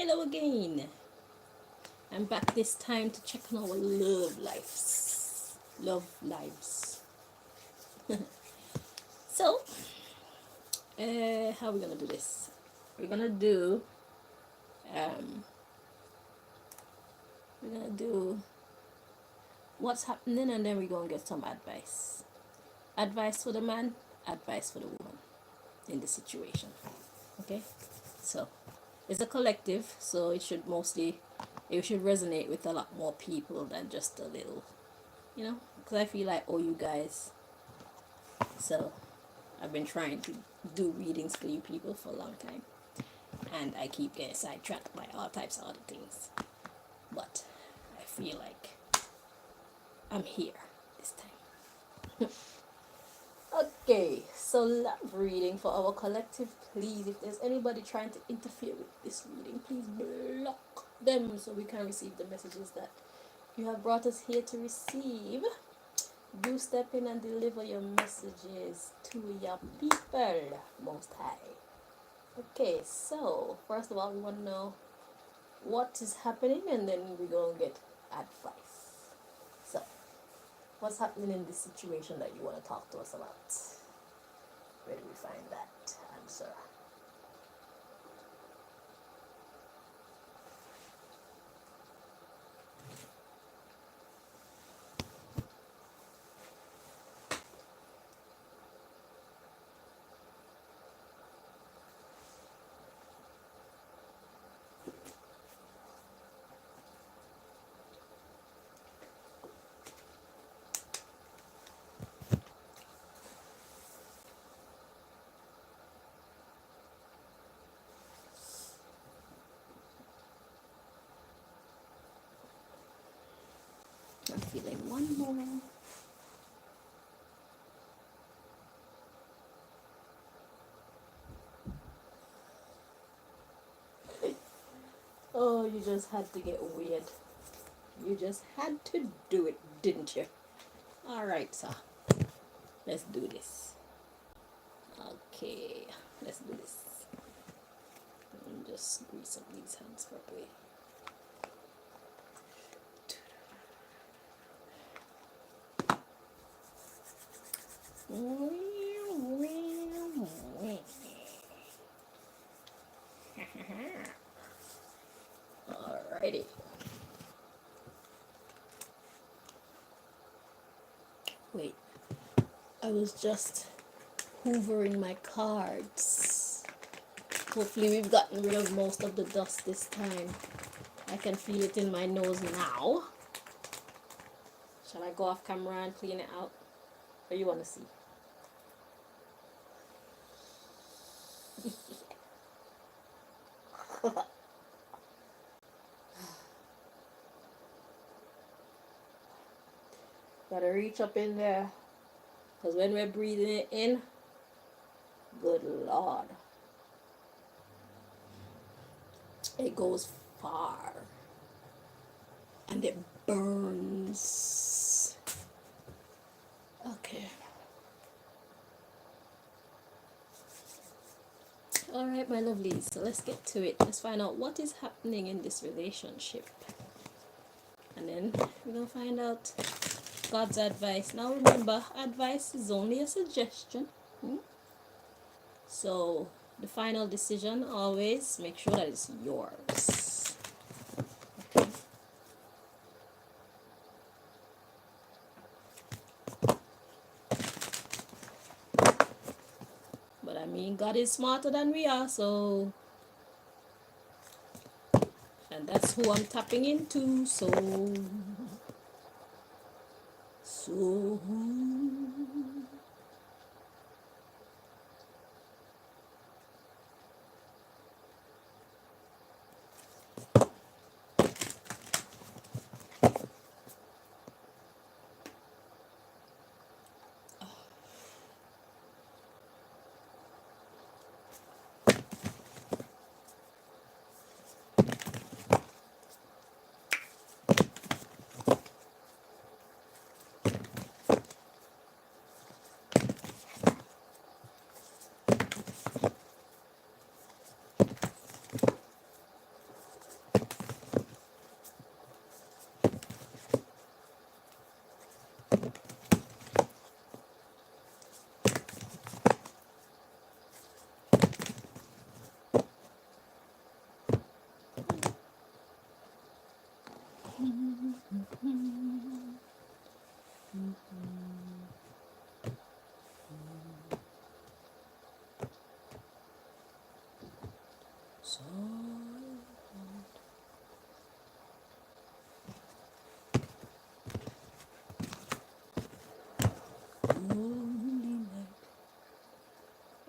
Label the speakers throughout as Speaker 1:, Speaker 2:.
Speaker 1: Hello again. I'm back this time to check on our love lives. Love lives. So, how are we gonna do this? We're gonna do, um, we're gonna do what's happening, and then we're gonna get some advice. Advice for the man, advice for the woman in the situation. Okay, so it's a collective, so it should resonate with a lot more people than just a little, because I feel like, oh, you guys. So I've been trying to do readings for you people for a long time, and I keep getting sidetracked by all types of other things. But I feel like I'm here this time. Okay, so love reading for our collective, please. If there's anybody trying to interfere with this reading, please block them so we can receive the messages that you have brought us here to receive. Do step in and deliver your messages to your people, Most High. Okay, so first of all, we want to know what is happening, and then we're going to get advice. So, what's happening in this situation that you want to talk to us about? Where do we find that answer? I'm feeling one more. Oh, you just had to get weird. You just had to do it, didn't you? Alright, so let's do this. Okay, let's do this. Let me just grease up these hands properly. Alrighty. Wait, I was just hoovering my cards. Hopefully we've gotten rid of most of the dust this time. I can feel it in my nose now. Shall I go off camera and clean it out? Or you want to see? Gotta reach up in there. Because when we're breathing it in, good Lord, it goes far. And it burns. Okay. Alright, my lovelies, so let's get to it. Let's find out what is happening in this relationship. And then we're going to find out God's advice. Now remember, advice is only a suggestion. So the final decision, always make sure that it's yours. Okay. But I mean, God is smarter than we are, so... And that's who I'm tapping into, so...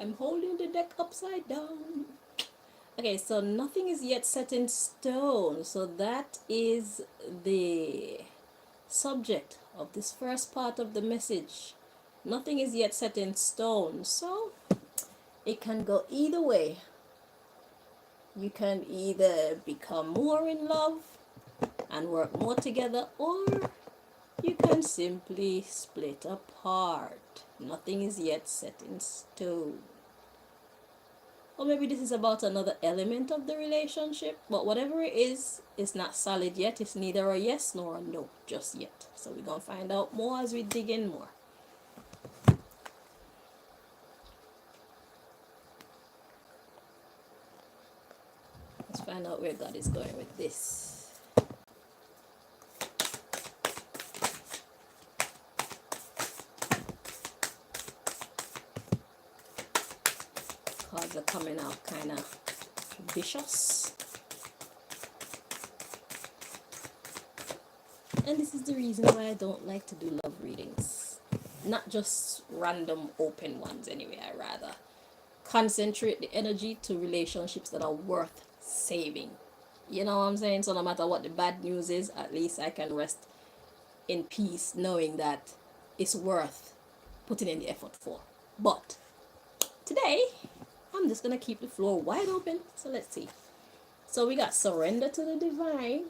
Speaker 1: I'm holding the deck upside down. Okay, so nothing is yet set in stone. So that is the subject of this first part of the message. Nothing is yet set in stone. So it can go either way. You can either become more in love and work more together, or you can simply split apart. Nothing is yet set in stone. Or maybe this is about another element of the relationship, but whatever it is, it's not solid yet. It's neither a yes nor a no just yet. So we're going to find out more as we dig in more. Let's find out where God is going with this. Cards are coming out kind of vicious. And this is the reason why I don't like to do love readings. Not just random open ones anyway. I rather concentrate the energy to relationships that are worth saving. You know what I'm saying? So no matter what the bad news is, at least I can rest in peace knowing that it's worth putting in the effort for. But today, I'm just going to keep the floor wide open. So let's see. So we got surrender to the divine.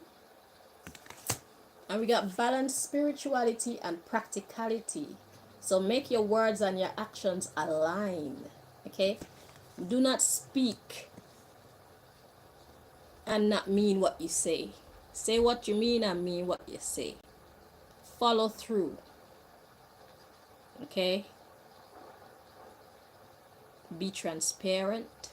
Speaker 1: And we got balanced spirituality and practicality. So make your words and your actions align. Okay? Do not speak and not mean what you say. Say what you mean and mean what you say. Follow through. Okay? Be transparent.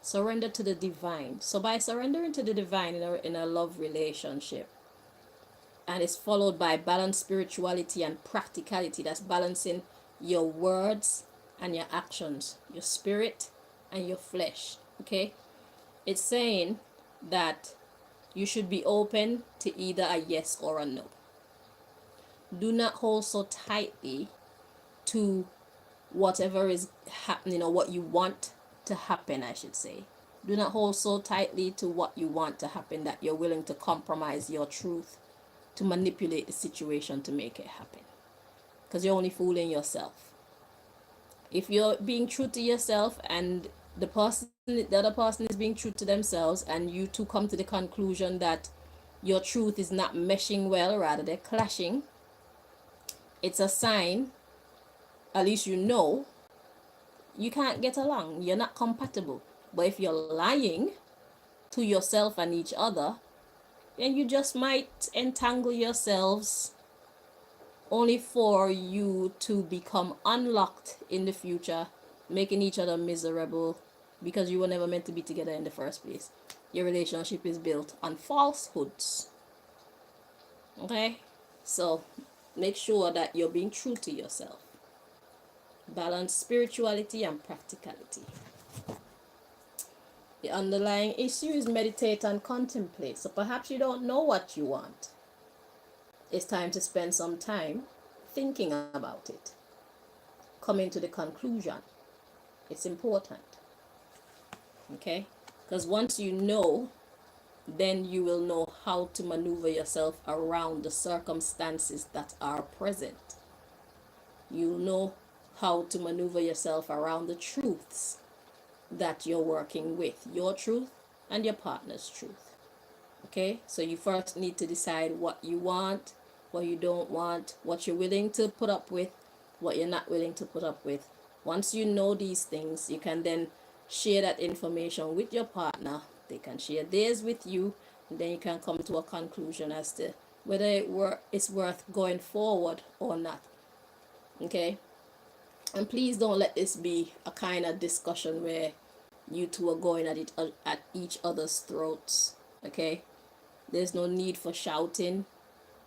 Speaker 1: Surrender to the divine. So by surrendering to the divine in a love relationship, and it's followed by balanced spirituality and practicality, that's balancing your words and your actions, your spirit and your flesh. Okay? It's saying that you should be open to either a yes or a no. Do not hold so tightly to whatever is happening or what you want to happen, I should say. Do not hold so tightly to what you want to happen that you're willing to compromise your truth to manipulate the situation to make it happen. Because you're only fooling yourself. If you're being true to yourself and the other person is being true to themselves, and you two come to the conclusion that your truth is not meshing well, rather they're clashing, it's a sign, at least you know, you can't get along. You're not compatible. But if you're lying to yourself and each other, then you just might entangle yourselves only for you to become unlocked in the future, making each other miserable because you were never meant to be together in the first place. Your relationship is built on falsehoods. Okay? So make sure that you're being true to yourself. Balance spirituality and practicality. The underlying issue is meditate and contemplate. So perhaps you don't know what you want. It's time to spend some time thinking about it, coming to the conclusion. It's important. Okay? Because once you know, then you will know how to maneuver yourself around the circumstances that are present. You'll know how to maneuver yourself around the truths that you're working with, your truth and your partner's truth. Okay? So you first need to decide what you want, what you don't want, what you're willing to put up with, what you're not willing to put up with. Once you know these things, you can then share that information with your partner. They can share theirs with you, and then you can come to a conclusion as to whether it's worth going forward or not. Okay? And please don't let this be a kind of discussion where you two are going at each other's throats. Okay? There's no need for shouting.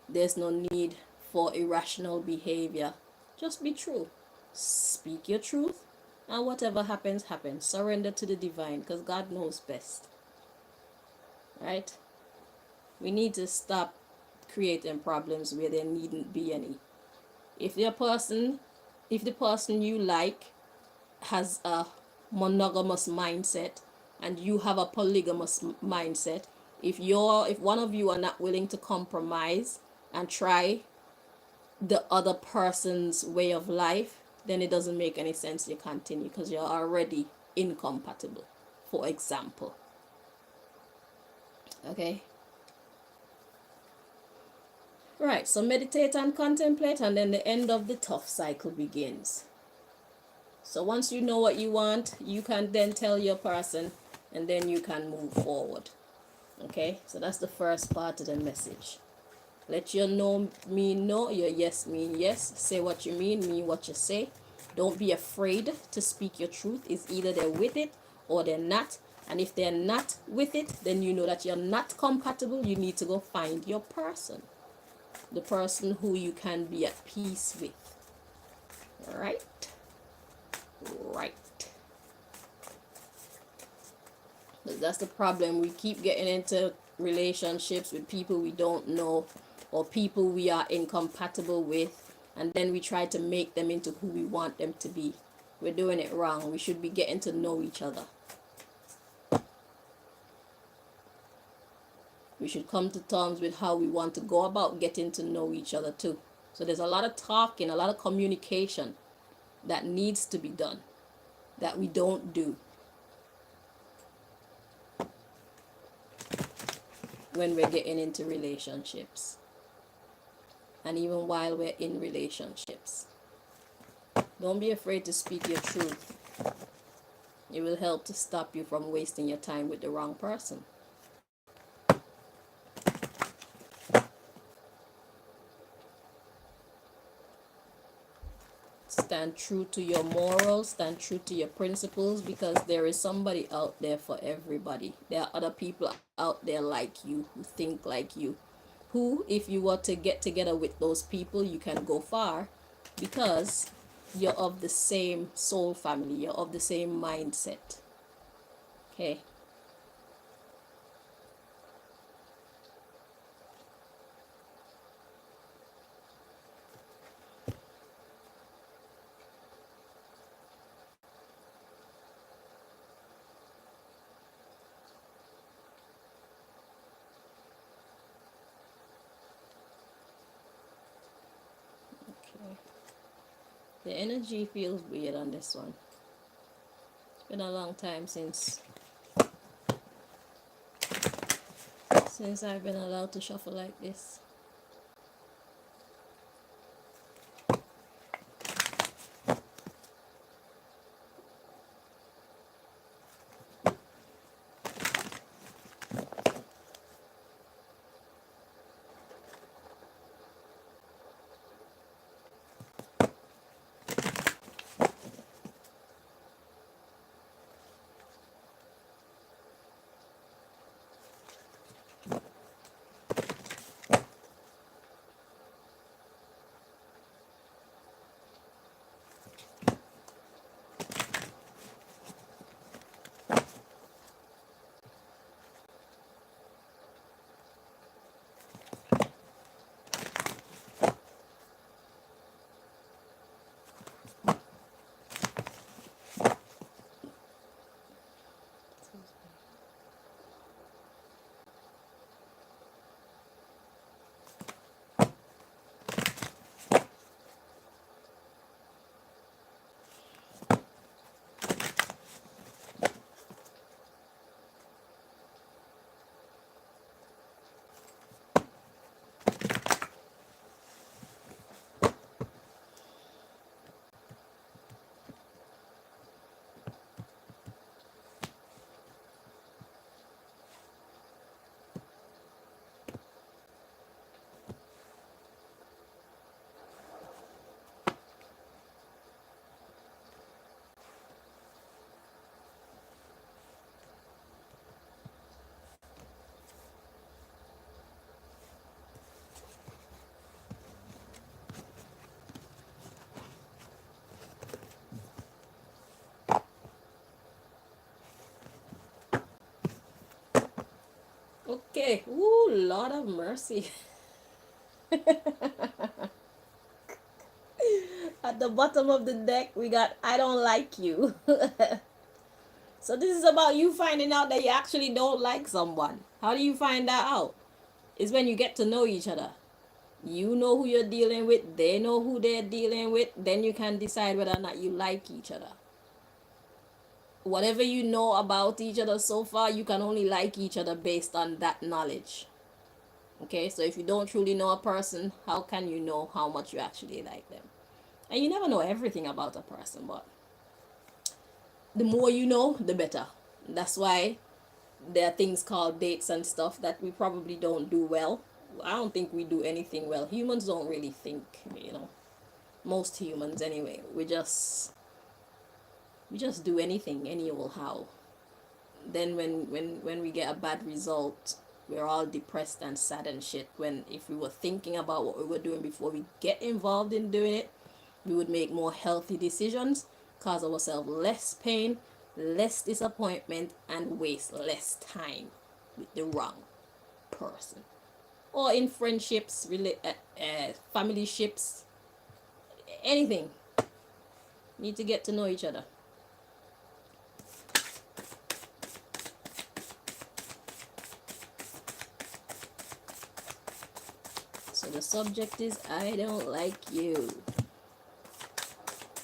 Speaker 1: There's no need for irrational behavior. Just be true. Speak your truth, and whatever happens, happens. Surrender to the divine, because God knows best. Right? We need to stop creating problems where there needn't be any. If the person you like has a monogamous mindset and you have a polygamous mindset, if one of you are not willing to compromise and try the other person's way of life, then it doesn't make any sense to continue because you're already incompatible, for example. Okay. Right, so meditate and contemplate, and then the end of the tough cycle begins. So once you know what you want, you can then tell your person, and then you can move forward. Okay, so that's the first part of the message. Let your no mean no, your yes mean yes. Say what you mean what you say. Don't be afraid to speak your truth. It's either they're with it or they're not. And if they're not with it, then you know that you're not compatible. You need to go find your person, the person who you can be at peace with. Right? Right. But that's the problem. We keep getting into relationships with people we don't know or people we are incompatible with, and then we try to make them into who we want them to be. We're doing it wrong. We should be getting to know each other. We should come to terms with how we want to go about getting to know each other too. So there's a lot of talking, a lot of communication that needs to be done that we don't do when we're getting into relationships, and even while we're in relationships. Don't be afraid to speak your truth. It will help to stop you from wasting your time with the wrong person. Stand true to your morals, stand true to your principles, because there is somebody out there for everybody. There are other people out there like you, who think like you, who, if you were to get together with those people, you can go far because you're of the same soul family, you're of the same mindset. Okay. Okay. The energy feels weird on this one. It's been a long time since I've been allowed to shuffle like this. Okay. Ooh, Lord of mercy. At the bottom of the deck, we got I don't like you. So this is about you finding out that you actually don't like someone. How do you find that out? It's when you get to know each other. You know who you're dealing with, they know who they're dealing with, then you can decide whether or not you like each other. Whatever you know about each other so far, you can only like each other based on that knowledge. Okay, so if you don't truly know a person, how can you know how much you actually like them? And you never know everything about a person, but the more you know, the better. That's why there are things called dates and stuff that we probably don't do well. I don't think we do anything well. Humans don't really think, you know. Most humans anyway. We just do anything any old how. Then when we get a bad result, we're all depressed and sad and shit. When if we were thinking about what we were doing before we get involved in doing it, we would make more healthy decisions, cause ourselves less pain, less disappointment, and waste less time with the wrong person. Or in friendships, family ships, anything. Need to get to know each other. So the subject is I don't like you.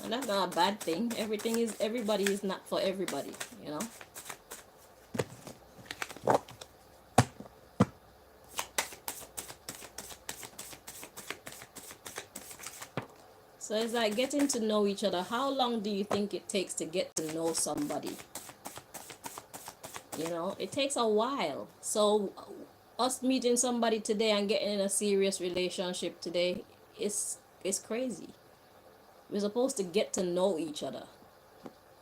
Speaker 1: And that's not a bad thing. Everybody is not for everybody, you know. So it's like getting to know each other. How long do you think it takes to get to know somebody? You know, it takes a while. So us meeting somebody today and getting in a serious relationship today is crazy. We're supposed to get to know each other.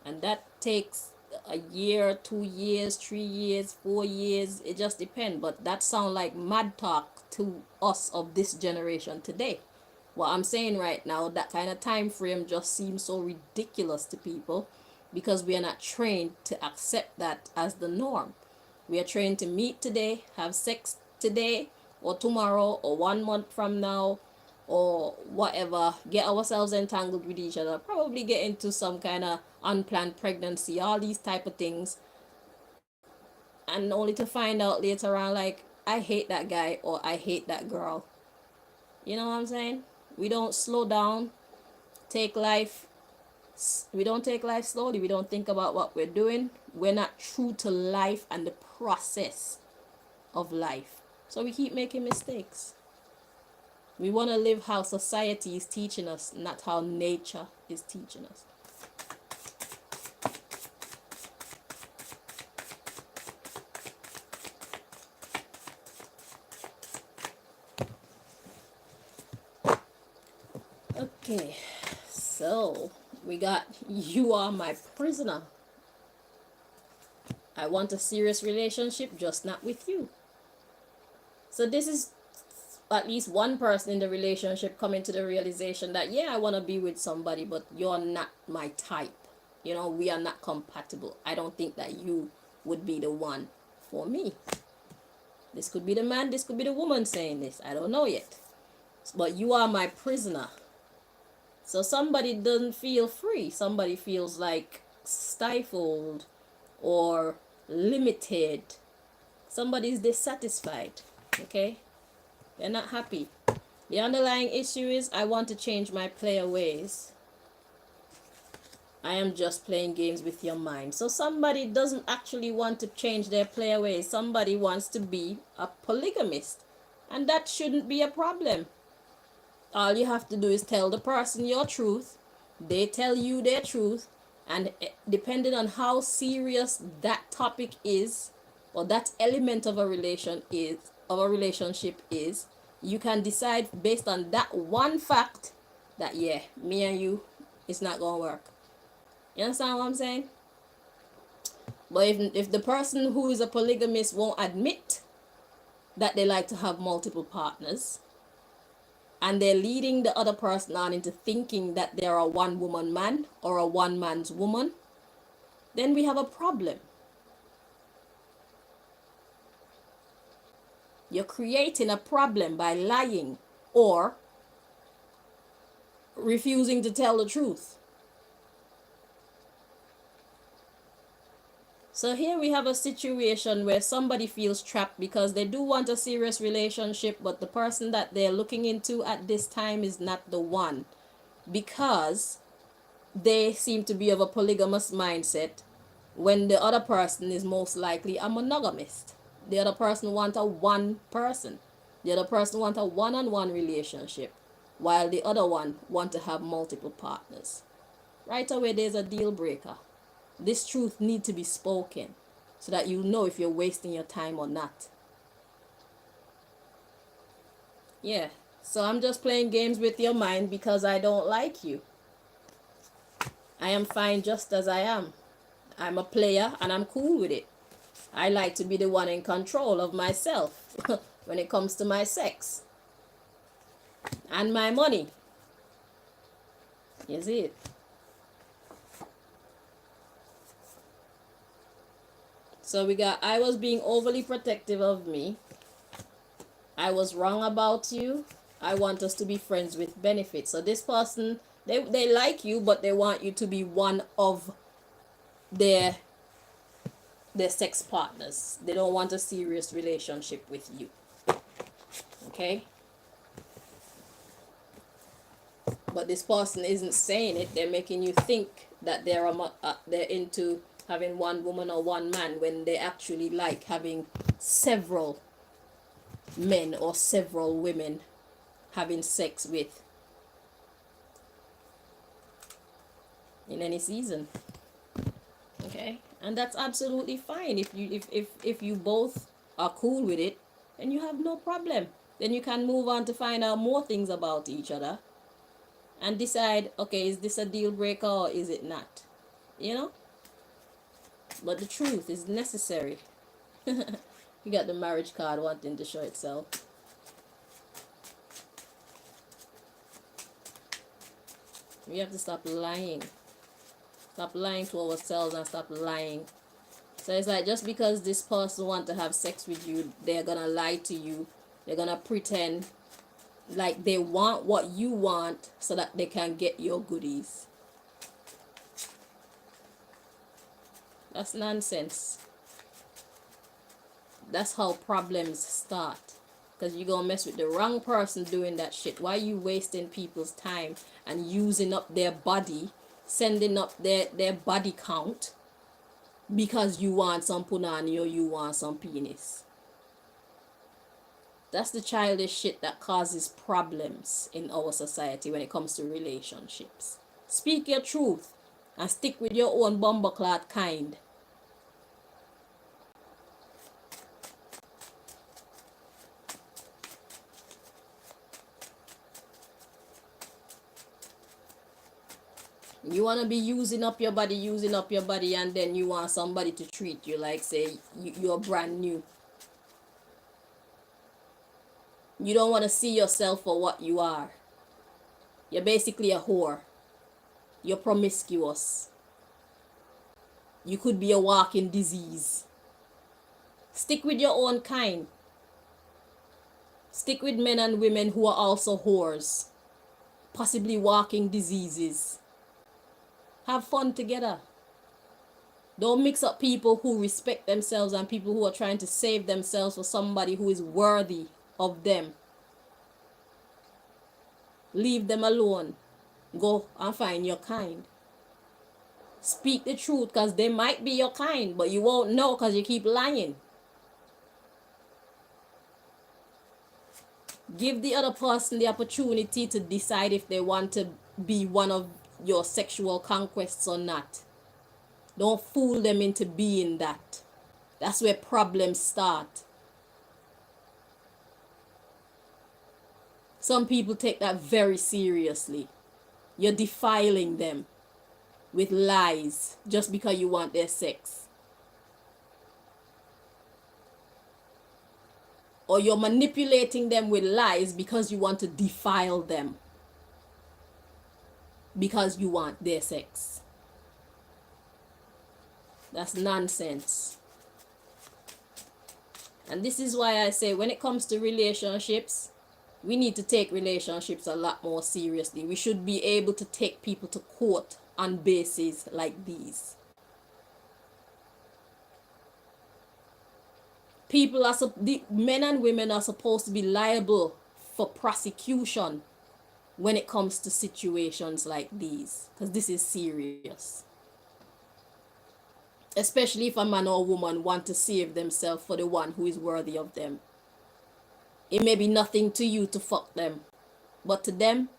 Speaker 1: And that takes a year, 2 years, 3 years, 4 years. It just depends. But that sounds like mad talk to us of this generation today. What I'm saying right now, that kind of time frame just seems so ridiculous to people because we are not trained to accept that as the norm. We are trained to meet today, have sex today, or tomorrow, or 1 month from now, or whatever, get ourselves entangled with each other, probably get into some kind of unplanned pregnancy, all these type of things, and only to find out later on, like, I hate that guy or I hate that girl. You know what I'm saying? We don't slow down, take life. We don't take life slowly. We don't think about what we're doing. We're not true to life and the process of life. So we keep making mistakes. We want to live how society is teaching us, not how nature is teaching us. Okay, so we got you are my prisoner. I want a serious relationship, just not with you. So this is at least one person in the relationship coming to the realization that, yeah, I want to be with somebody, but you're not my type. You know, we are not compatible. I don't think that you would be the one for me. This could be the man, this could be the woman saying this. I don't know yet. But you are my prisoner. So somebody doesn't feel free. Somebody feels like stifled or limited. Somebody's dissatisfied. Okay? They're not happy. The underlying issue is I want to change my player ways. I am just playing games with your mind. So somebody doesn't actually want to change their player ways. Somebody wants to be a polygamist. And that shouldn't be a problem. All you have to do is tell the person your truth. They tell you their truth. And depending on how serious that topic is, or that element of a relationship is, you can decide based on that one fact that, yeah, me and you, it's not gonna work. You understand what I'm saying? But if the person who is a polygamist won't admit that they like to have multiple partners, and they're leading the other person on into thinking that they're a one woman man or a one man's woman, then we have a problem. You're creating a problem by lying or refusing to tell the truth. So here we have a situation where somebody feels trapped because they do want a serious relationship, but the person that they're looking into at this time is not the one, because they seem to be of a polygamous mindset when the other person is most likely a monogamist. The other person wants a one person. The other person wants a one-on-one relationship, while the other one wants to have multiple partners. Right away, there's a deal breaker. This truth needs to be spoken so that you know if you're wasting your time or not. Yeah, so I'm just playing games with your mind because I don't like you. I am fine just as I am. I'm a player and I'm cool with it. I like to be the one in control of myself when it comes to my sex and my money. You see it? So we got, I was being overly protective of me. I was wrong about you. I want us to be friends with benefits. So this person, they like you, but they want you to be one of their sex partners. They don't want a serious relationship with you. Okay? But this person isn't saying it. They're making you think that they're into having one woman or one man when they actually like having several men or several women having sex with in any season. Okay? And that's absolutely fine. If you both are cool with it, then you have no problem. Then you can move on to find out more things about each other and decide, okay, is this a deal breaker or is it not? You know? But the truth is necessary. You got the marriage card wanting to show itself. We have to stop lying. Stop lying to ourselves and stop lying. So it's like, just because this person wants to have sex with you, they're gonna lie to you. They're gonna pretend like they want what you want so that they can get your goodies. That's nonsense. That's how problems start. Because you're gonna mess with the wrong person doing that shit. Why are you wasting people's time and using up their body, sending up their body count because you want some punani or you want some penis? That's the childish shit that causes problems in our society when it comes to relationships. Speak your truth and stick with your own bumbleclad kind. You want to be using up your body, and then you want somebody to treat you like, say, you're brand new. You don't want to see yourself for what you are. You're basically a whore. You're promiscuous. You could be a walking disease. Stick with your own kind. Stick with men and women who are also whores. Possibly walking diseases. Have fun together. Don't mix up people who respect themselves and people who are trying to save themselves for somebody who is worthy of them. Leave them alone. Go and find your kind. Speak the truth, because they might be your kind, but you won't know because you keep lying. Give the other person the opportunity to decide if they want to be one of your sexual conquests or not. Don't fool them into being that. That's where problems start. Some people take that very seriously. You're defiling them with lies just because you want their sex. Or you're manipulating them with lies because you want to defile them. Because you want their sex. That's nonsense. And this is why I say, when it comes to relationships, we need to take relationships a lot more seriously. We should be able to take people to court on bases like these. The men and women are supposed to be liable for prosecution when it comes to situations like these, because this is serious. Especially if a man or a woman want to save themselves for the one who is worthy of them. It may be nothing to you to fuck them, but to them,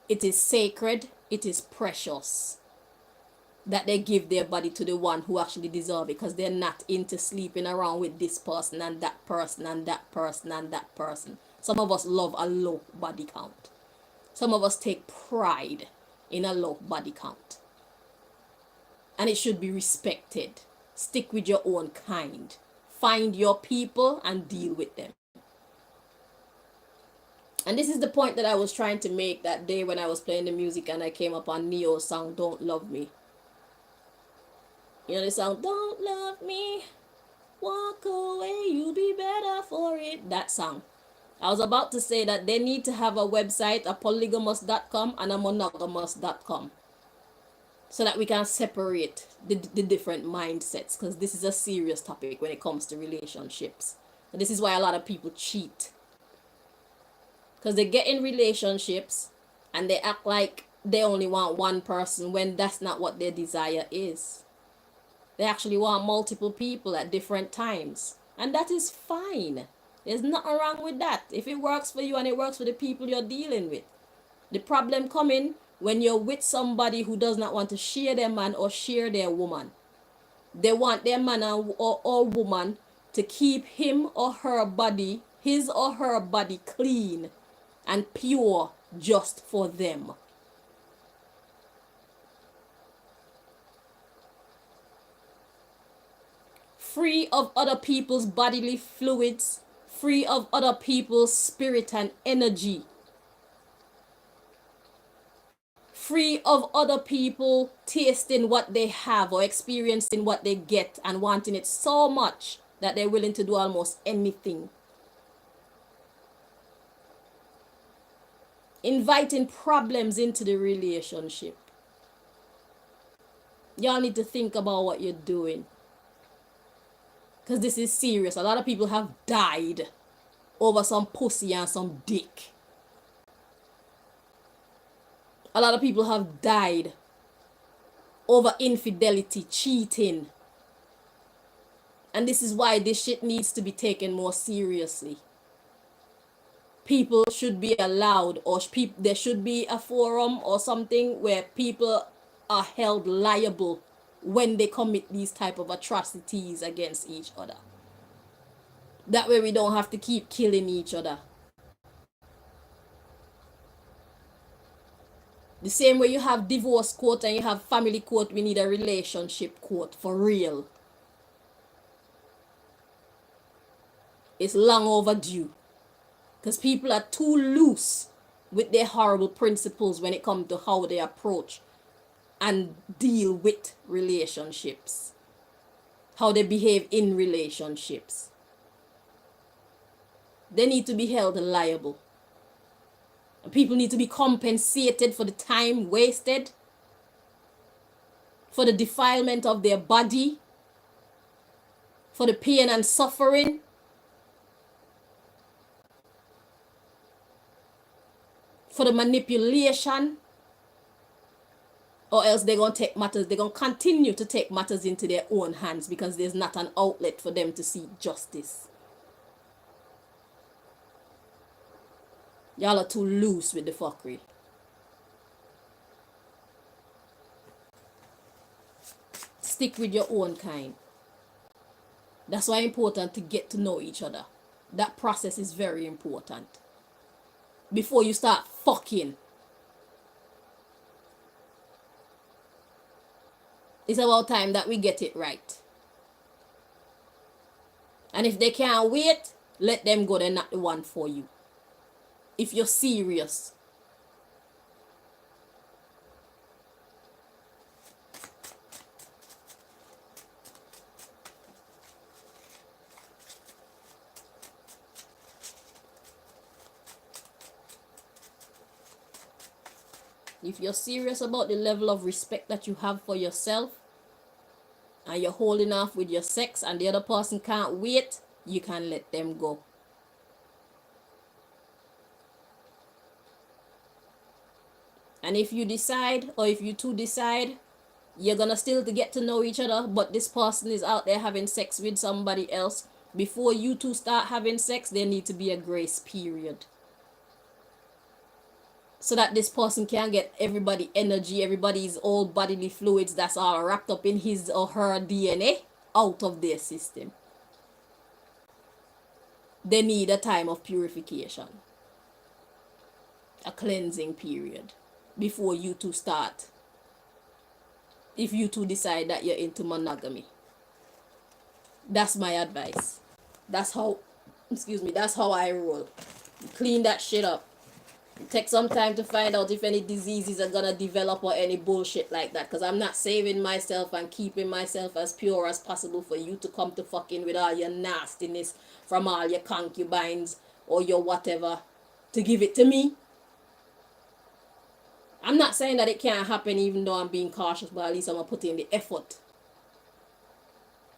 Speaker 1: it is sacred, it is precious that they give their body to the one who actually deserve it, because they're not into sleeping around with this person and that person and that person and that person. Some of us love a low body count. Some of us take pride in a low body count. And it should be respected. Stick with your own kind. Find your people and deal with them. And this is the point that I was trying to make that day when I was playing the music and I came up on Neo's song, Don't Love Me. You know the song, Don't Love Me, walk away, you'll be better for it. That song. I was about to say that they need to have a website, a polygamous.com and a monogamous.com. So that we can separate the different mindsets, because this is a serious topic when it comes to relationships. And this is why a lot of people cheat. Because they get in relationships and they act like they only want one person when that's not what their desire is. They actually want multiple people at different times. And that is fine. There's nothing wrong with that. If it works for you and it works for the people you're dealing with. The problem coming when you're with somebody who does not want to share their man or share their woman. They want their man or woman to keep him or her body, his or her body clean and pure just for them. Free of other people's bodily fluids, free of other people's spirit and energy. Free of other people tasting what they have or experiencing what they get and wanting it so much that they're willing to do almost anything. Inviting problems into the relationship. Y'all need to think about what you're doing. Because this is serious. A lot of people have died over some pussy and some dick. A lot of people have died over infidelity, cheating. And this is why this shit needs to be taken more seriously. People should be allowed, or there should be a forum or something where people are held liable when they commit these type of atrocities against each other. That way we don't have to keep killing each other. The same way you have divorce court and you have family court, we need a relationship court for real. It's long overdue. Because people are too loose with their horrible principles when it comes to how they approach and deal with relationships. How they behave in relationships. They need to be held liable. People need to be compensated for the time wasted, for the defilement of their body, for the pain and suffering, for the manipulation, or else they're going to continue to take matters into their own hands because there's not an outlet for them to seek justice. Y'all are too loose with the fuckery. Stick with your own kind. That's why it's important to get to know each other. That process is very important. Before you start fucking. It's about time that we get it right. And if they can't wait, let them go. They're not the one for you. If you're serious. If you're serious about the level of respect that you have for yourself and you're holding off with your sex and the other person can't wait, you can let them go. And if you decide, or if you two decide, you're gonna still to get to know each other, but this person is out there having sex with somebody else, before you two start having sex, there need to be a grace period. So that this person can get everybody energy, everybody's all bodily fluids that's all wrapped up in his or her DNA out of their system. They need a time of purification, a cleansing period before you two start. If you two decide that you're into monogamy, that's my advice. That's how, that's how I roll. Clean that shit up. Take some time to find out if any diseases are gonna develop or any bullshit like that, because I'm not saving myself and keeping myself as pure as possible for you to come to fucking with all your nastiness from all your concubines or your whatever to give it to me. I'm not saying that it can't happen, even though I'm being cautious, but at least I'm gonna put in the effort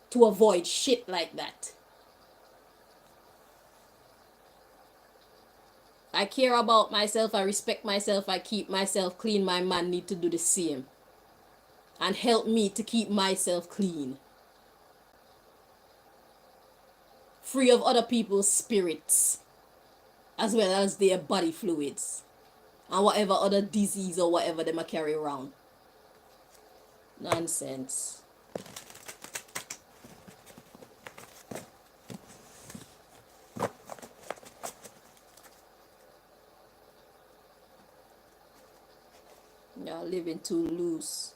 Speaker 1: to avoid shit like that. I care about myself, I respect myself, I keep myself clean. My man need to do the same and help me to keep myself clean, free of other people's spirits as well as their body fluids and whatever other disease or whatever they might carry around. Nonsense. Y'all living too loose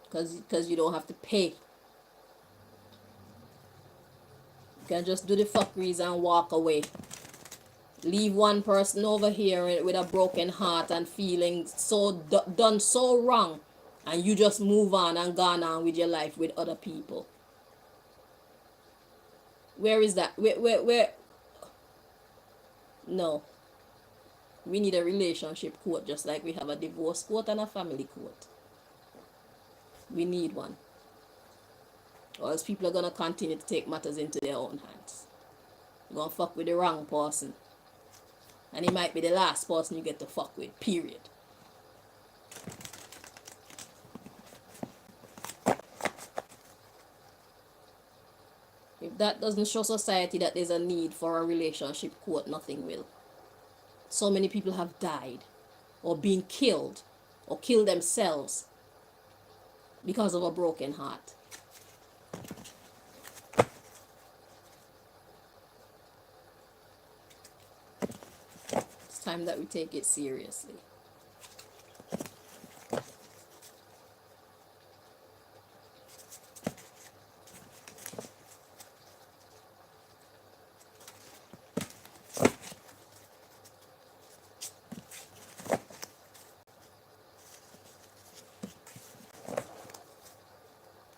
Speaker 1: because you don't have to pay. You can just do the fuckeries and walk away. Leave one person over here with a broken heart and feeling so done so wrong, and you just move on and gone on with your life with other people. Where is that? Where? No. We need a relationship court just like we have a divorce court and a family court. We need one. Or else people are going to continue to take matters into their own hands. You're going to fuck with the wrong person. And he might be the last person you get to fuck with, period. If that doesn't show society that there's a need for a relationship court, nothing will. So many people have died or been killed or killed themselves because of a broken heart. It's time that we take it seriously.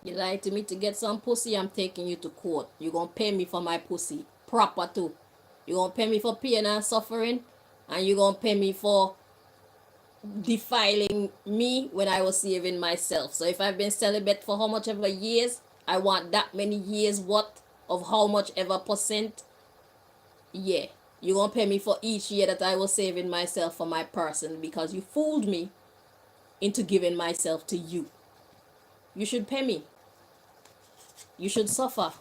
Speaker 1: You lied to me to get some pussy, I'm taking you to court. You're going to pay me for my pussy. Proper too. You're going to pay me for pain and suffering. And you're going to pay me for defiling me when I was saving myself. So if I've been celibate for how much ever years, I want that many years worth of how much ever percent. Yeah. You're going to pay me for each year that I was saving myself for my person, because you fooled me into giving myself to you. You should pay me. You should suffer.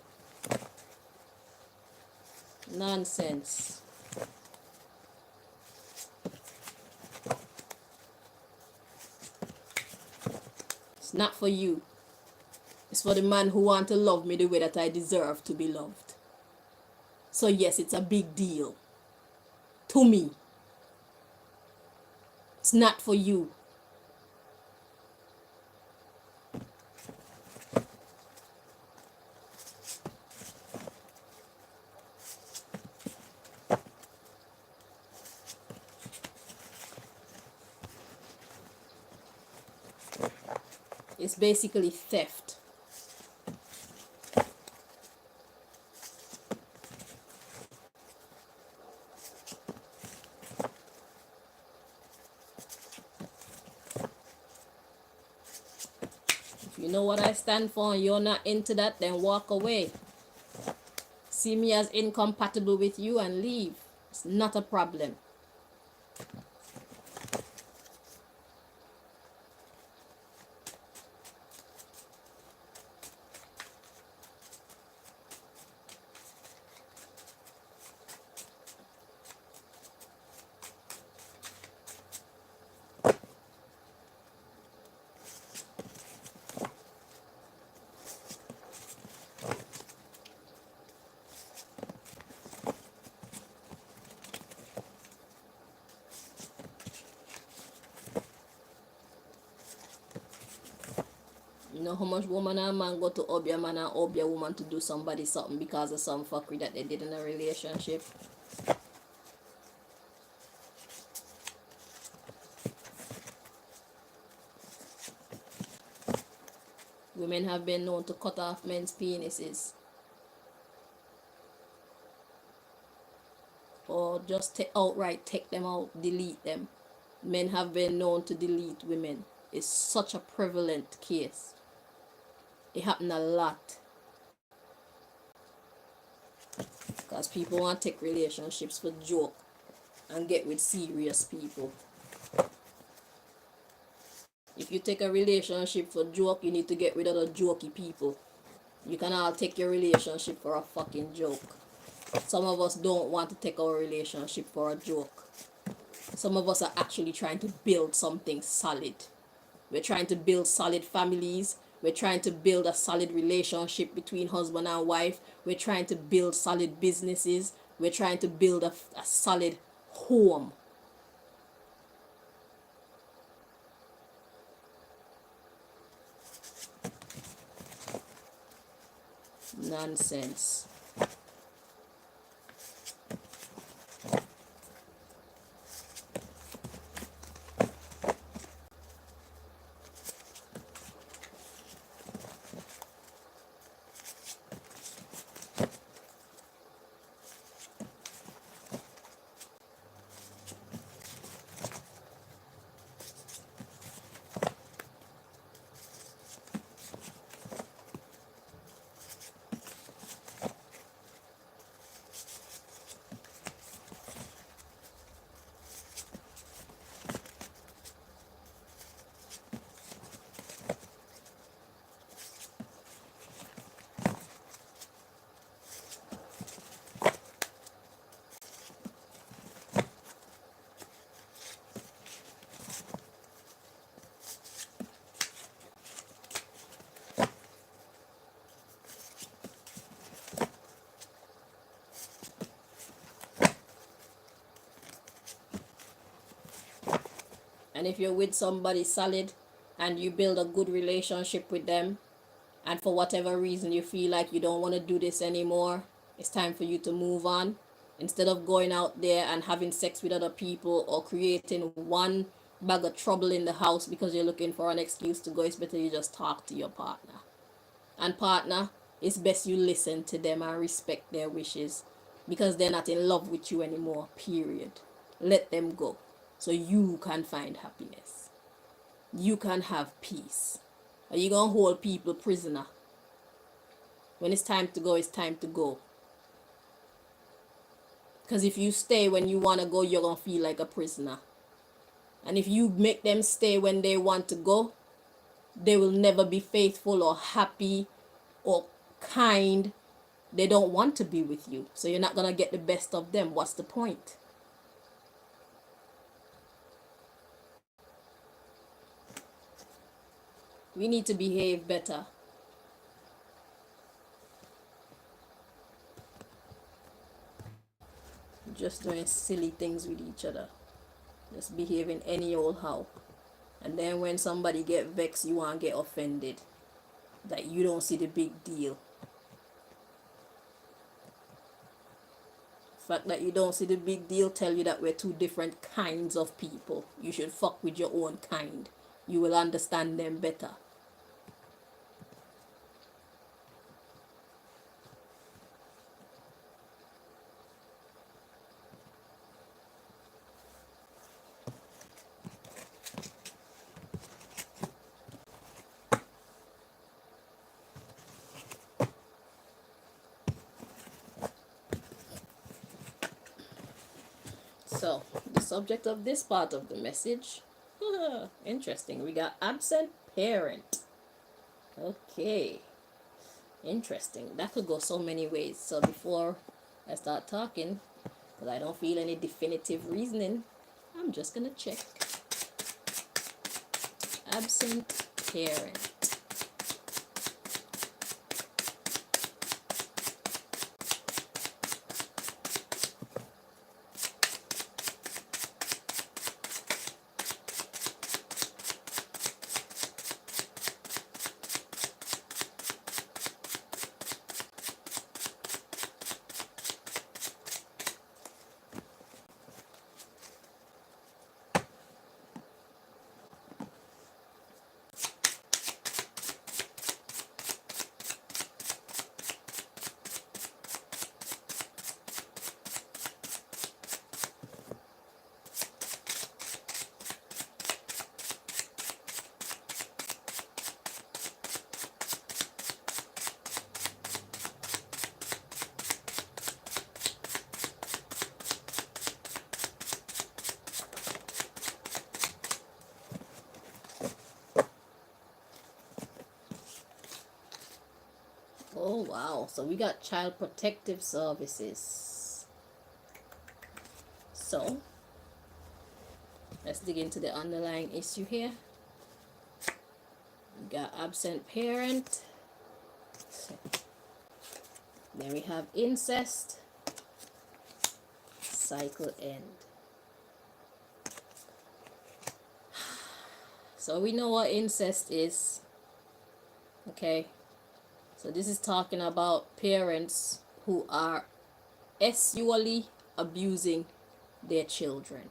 Speaker 1: Nonsense. It's not for you. It's for the man who want to love me the way that I deserve to be loved. So yes, it's a big deal. To me. It's not for you. It's basically theft. You know what I stand for and you're not into that, then walk away. See me as incompatible with you and leave. It's not a problem. You know how much woman and man go to Obia man and Obia woman to do somebody something because of some fuckery that they did in a relationship? Women have been known to cut off men's penises. Or just outright take them out, delete them. Men have been known to delete women. It's such a prevalent case. It happened a lot. Because people want to take relationships for joke and get with serious people. If you take a relationship for joke, you need to get rid of the jokey people. You can all take your relationship for a fucking joke. Some of us don't want to take our relationship for a joke. Some of us are actually trying to build something solid. We're trying to build solid families. We're trying to build a solid relationship between husband and wife. We're trying to build solid businesses. We're trying to build a solid home. Nonsense. And if you're with somebody solid and you build a good relationship with them, and for whatever reason you feel like you don't want to do this anymore, it's time for you to move on. Instead of going out there and having sex with other people or creating one bag of trouble in the house because you're looking for an excuse to go, it's better you just talk to your partner. And partner, it's best you listen to them and respect their wishes because they're not in love with you anymore, period. Let them go so you can find happiness. You can have peace. Are you going to hold people prisoner? When it's time to go, it's time to go. Because if you stay when you want to go, you're going to feel like a prisoner. And if you make them stay when they want to go, they will never be faithful or happy or kind. They don't want to be with you. So you're not going to get the best of them. What's the point? We need to behave better. Just doing silly things with each other. Just behaving any old how. And then when somebody get vexed, you want to get offended. That you don't see the big deal. The fact that you don't see the big deal tell you that we're two different kinds of people. You should fuck with your own kind. You will understand them better. subject of this part of the message. Interesting. We got absent parent. Okay. Interesting. That could go so many ways. So before I start talking, because I don't feel any definitive reasoning, I'm just going to check. Absent parent. Oh wow, so we got child protective services. So let's dig into the underlying issue here. We got absent parent. Then we have incest. Cycle end. So we know what incest is. Okay. So this is talking about parents who are sexually abusing their children.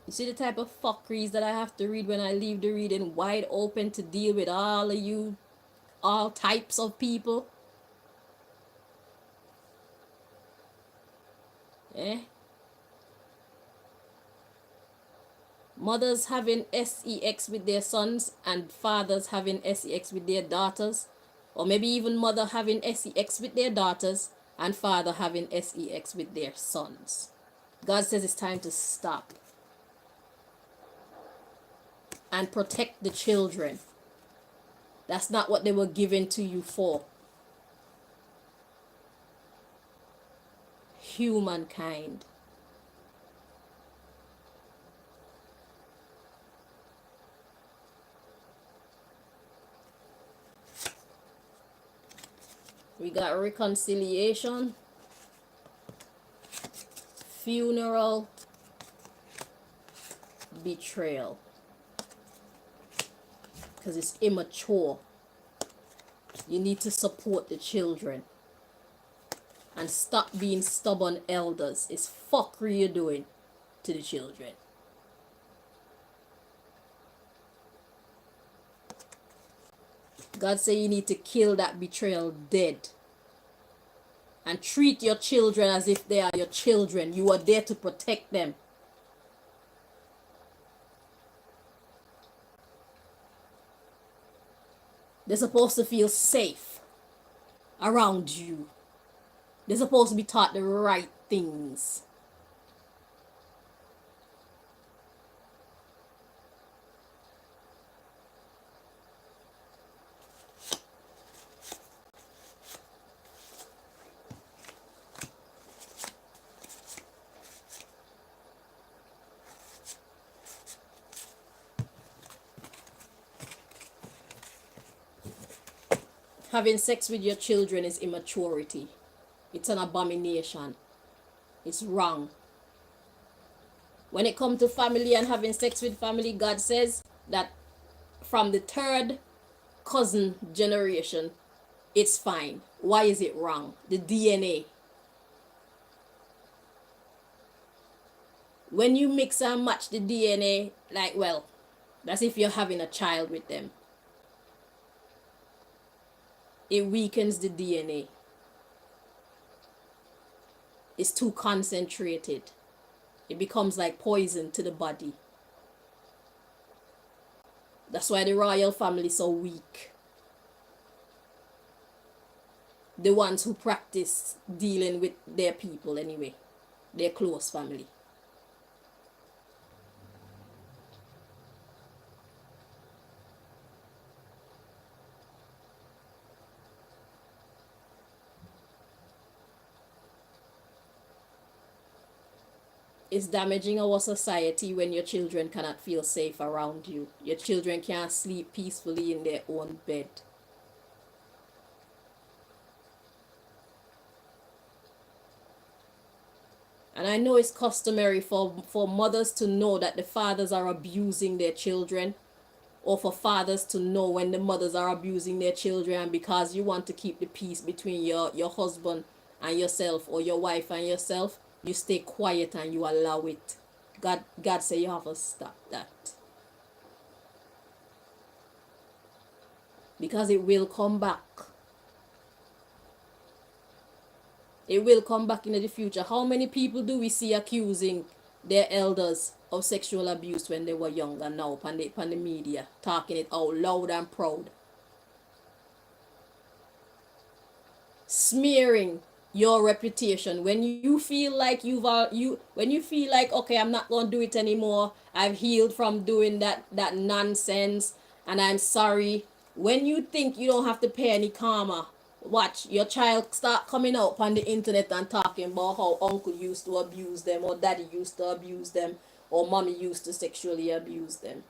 Speaker 1: You see the type of fuckeries that I have to read when I leave the reading wide open to deal with all of you, all types of people? Eh? Mothers having sex with their sons and fathers having sex with their daughters, or maybe even mother having sex with their daughters and father having sex with their sons. God says it's time to stop and protect the children. That's not what they were given to you for. Humankind. We got reconciliation, funeral, betrayal. Because it's immature. You need to support the children. And stop being stubborn elders. It's fuckery you're doing to the children. God say you need to kill that betrayal dead. And treat your children as if they are your children. You are there to protect them. They're supposed to feel safe around you. They're supposed to be taught the right things. Having sex with your children is immaturity. It's an abomination. It's wrong. When it comes to family and having sex with family, God says that from the third cousin generation, it's fine. Why is it wrong? The DNA. When you mix and match the DNA, like, well, that's if you're having a child with them. It weakens the DNA. It's too concentrated. It becomes like poison to the body. That's why the royal family is so weak. The ones who practice dealing with their people anyway. their close family. It's damaging our society when your children cannot feel safe around you. Your children can't sleep peacefully in their own bed. And I know it's customary for mothers to know that the fathers are abusing their children, or for fathers to know when the mothers are abusing their children, and because you want to keep the peace between your husband and yourself, or your wife and yourself, you stay quiet and you allow it. God say you have to stop that. Because it will come back. It will come back in the future. How many people do we see accusing their elders of sexual abuse when they were young, and now upon the media, talking it out loud and proud? Smearing your reputation when you feel like when you feel like, okay, I'm not going to do it anymore, I've healed from doing that nonsense, and I'm sorry. When you think you don't have to pay any karma, watch your child start coming out on the internet and talking about how uncle used to abuse them, or daddy used to abuse them, or mommy used to sexually abuse them.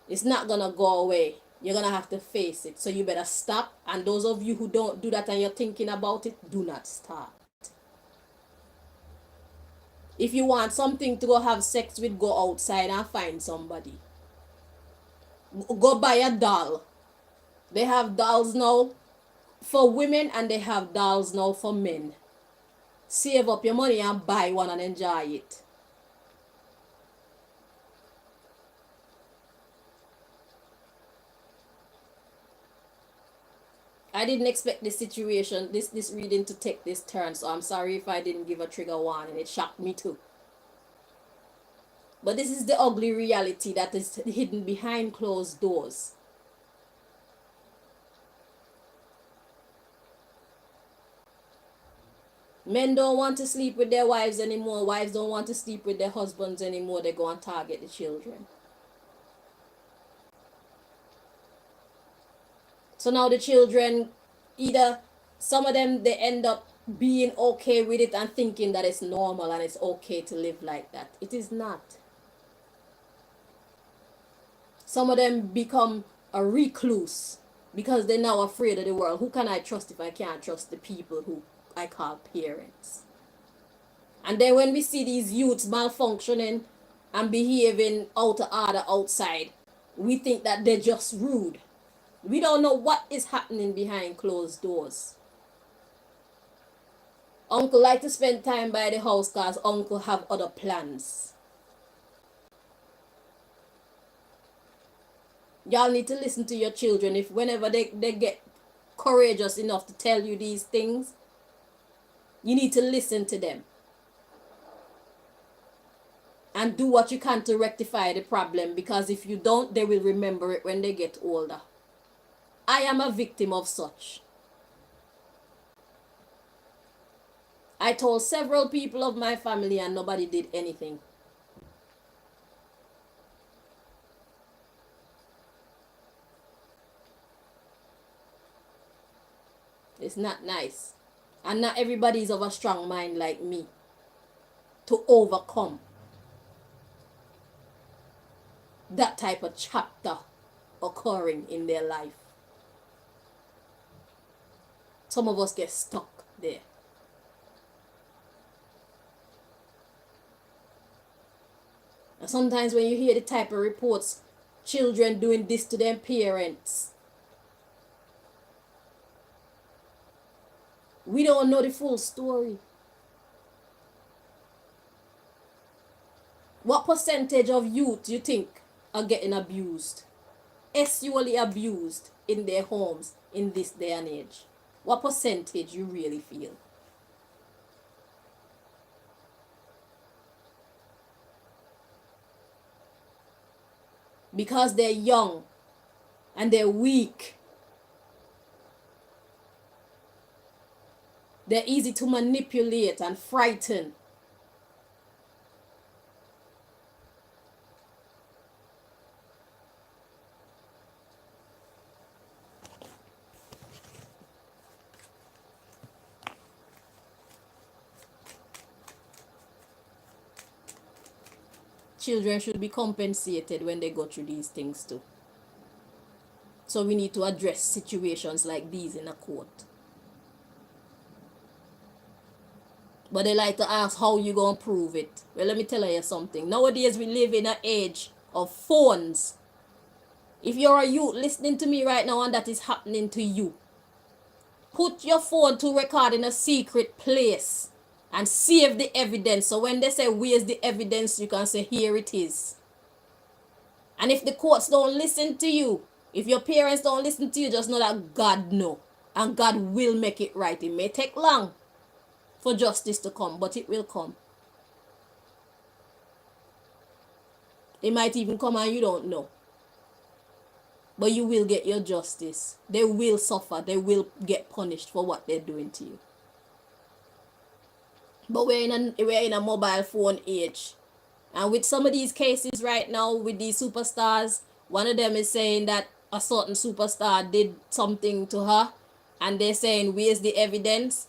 Speaker 1: It's not gonna go away. You're gonna have to face it. So you better stop. And those of you who don't do that and you're thinking about it, do not start. If you want something to go have sex with, go outside and find somebody. Go buy a doll. They have dolls now for women, and they have dolls now for men. Save up your money and buy one and enjoy it. I didn't expect this situation, this reading to take this turn, so I'm sorry if I didn't give a trigger warning. It shocked me too. But this is the ugly reality that is hidden behind closed doors. Men don't want to sleep with their wives anymore. Wives don't want to sleep with their husbands anymore. They go and target the children. So now the children, either some of them, they end up being okay with it and thinking that it's normal and it's okay to live like that. It is not. Some of them become a recluse because they're now afraid of the world. Who can I trust if I can't trust the people who I call parents? And then when we see these youths malfunctioning and behaving out of order outside, we think that they're just rude. We don't know what is happening behind closed doors. Uncle like to spend time by the house because uncle have other plans. Y'all need to listen to your children. If whenever they get courageous enough to tell you these things, you need to listen to them. And do what you can to rectify the problem, because if you don't, they will remember it when they get older. I am a victim of such. I told several people of my family and nobody did anything. It's not nice. And not everybody is of a strong mind like me to overcome that type of chapter occurring in their life. Some of us get stuck there. And sometimes when you hear the type of reports, children doing this to their parents, we don't know the full story. What percentage of youth do you think are getting abused, sexually abused in their homes in this day and age? What percentage you really feel? Because they're young and they're weak. They're easy to manipulate and frighten. Children should be compensated when they go through these things too. So we need to address situations like these in a court. But they like to ask how you gonna prove it. Well, let me tell you something. Nowadays we live in an age of phones. If you're a youth listening to me right now and that is happening to you, put your phone to record in a secret place and save the evidence. So when they say where's the evidence, you can say here it is. And if the courts don't listen to you, if your parents don't listen to you, just know that God know. And God will make it right. It may take long for justice to come, but it will come. It might even come and you don't know. But you will get your justice. They will suffer. They will get punished for what they're doing to you. But we're in a mobile phone age. And with some of these cases right now, with these superstars, one of them is saying that a certain superstar did something to her. And they're saying, where's the evidence?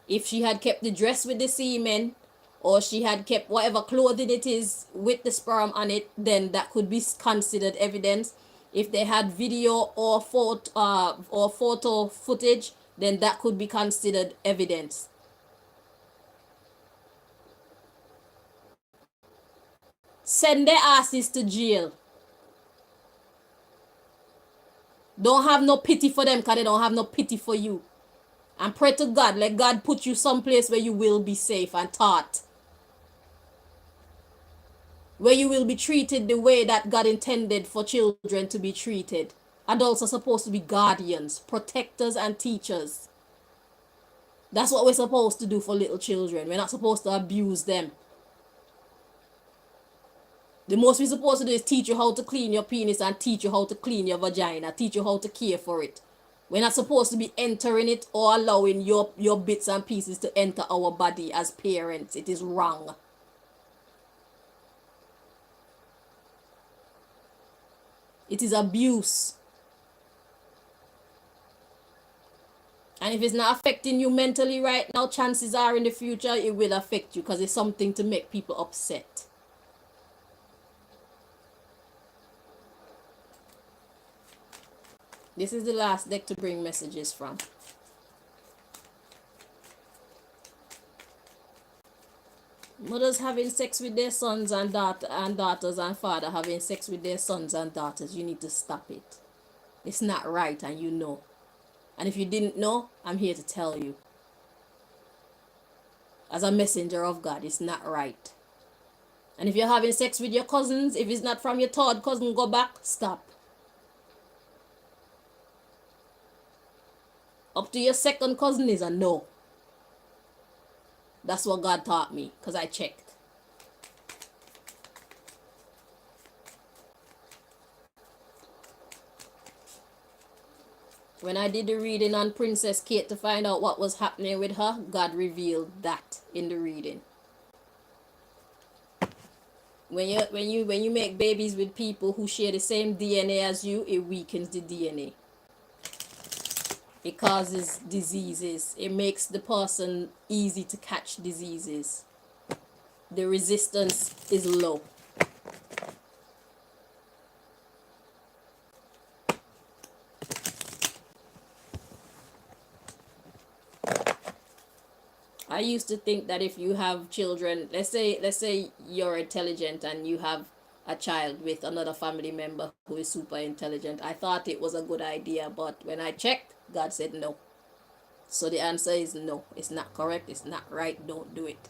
Speaker 1: If she had kept the dress with the semen, or she had kept whatever clothing it is with the sperm on it, then that could be considered evidence. If they had video or photo footage, then that could be considered evidence. Send their asses to jail. Don't have no pity for them because they don't have no pity for you. And pray to God, let God put you someplace where you will be safe and taught. Where you will be treated the way that God intended for children to be treated. Adults are supposed to be guardians, protectors, and teachers. That's what we're supposed to do for little children. We're not supposed to abuse them. The most we're supposed to do is teach you how to clean your penis and teach you how to clean your vagina, teach you how to care for it. We're not supposed to be entering it or allowing your bits and pieces to enter our body as parents. It is wrong. It is abuse. And if it's not affecting you mentally right now, chances are in the future it will affect you because it's something to make people upset. This is the last deck to bring messages from. Mothers having sex with their sons and daughters, and father having sex with their sons and daughters. You need to stop it. It's not right, and you know. And if you didn't know, I'm here to tell you. As a messenger of God, it's not right. And if you're having sex with your cousins, if it's not from your third cousin, go back, stop. Up to your second cousin is a no. That's what God taught me, because I checked. When I did the reading on Princess Kate to find out what was happening with her, God revealed that in the reading. When you make babies with people who share the same DNA as you, it weakens the DNA. It causes diseases. It makes the person easy to catch diseases. The resistance is low. I used to think that if you have children, let's say you're intelligent and you have a child with another family member who is super intelligent, I thought it was a good idea, but when I checked, God said no. So the answer is no. It's not correct. It's not right. Don't do it.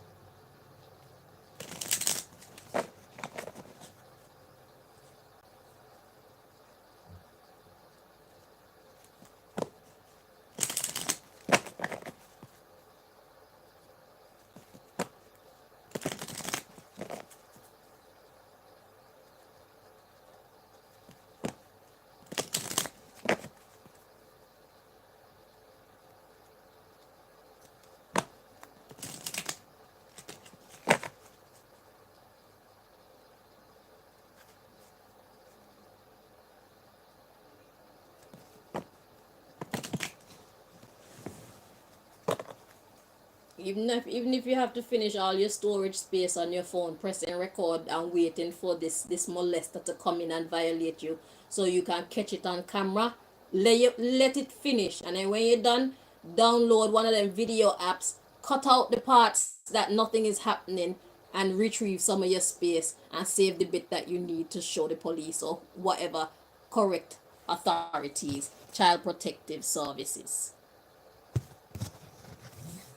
Speaker 1: Even if you have to finish all your storage space on your phone, pressing record and waiting for this molester to come in and violate you, so you can catch it on camera, let it finish, and then when you're done, download one of them video apps, cut out the parts that nothing is happening, and retrieve some of your space and save the bit that you need to show the police or whatever correct authorities, child protective services.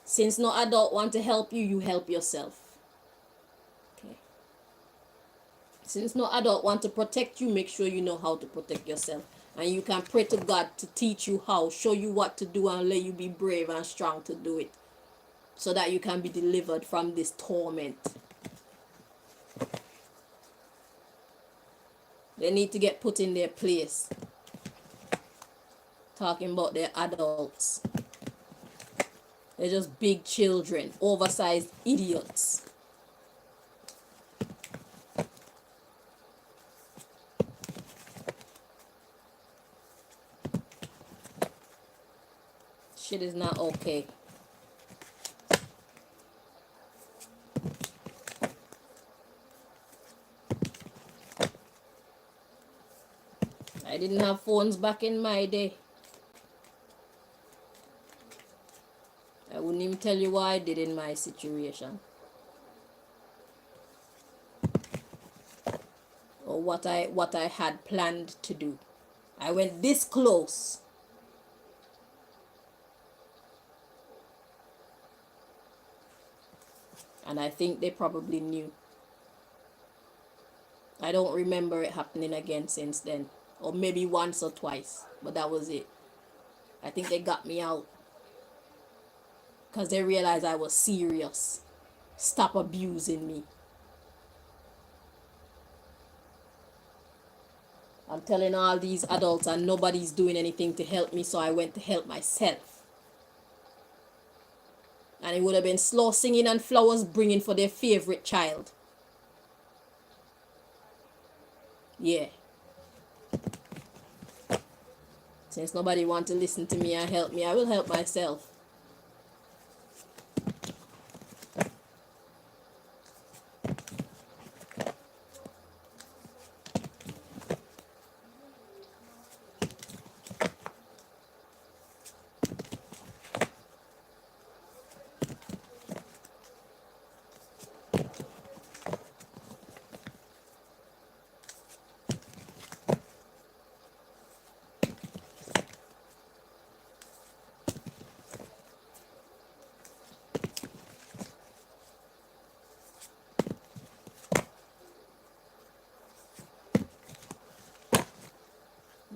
Speaker 1: Since no adult want to help you, you help yourself. Okay. Since no adult want to protect you, make sure you know how to protect yourself. And you can pray to God to teach you how, show you what to do, and let you be brave and strong to do it, so that you can be delivered from this torment. They need to get put in their place. Talking about their adults. They're just big children, oversized idiots. Shit is not okay. I didn't have phones back in my day. I wouldn't even tell you what I did in my situation, or what I had planned to do. I went this close. And I think they probably knew. I don't remember it happening again since then. Or maybe once or twice. But that was it. I think they got me out, because they realized I was serious. Stop abusing me. I'm telling all these adults and nobody's doing anything to help me, so I went to help myself. And it would have been slow singing and flowers bringing for their favorite child. Yeah. Since nobody wants to listen to me and help me, I will help myself.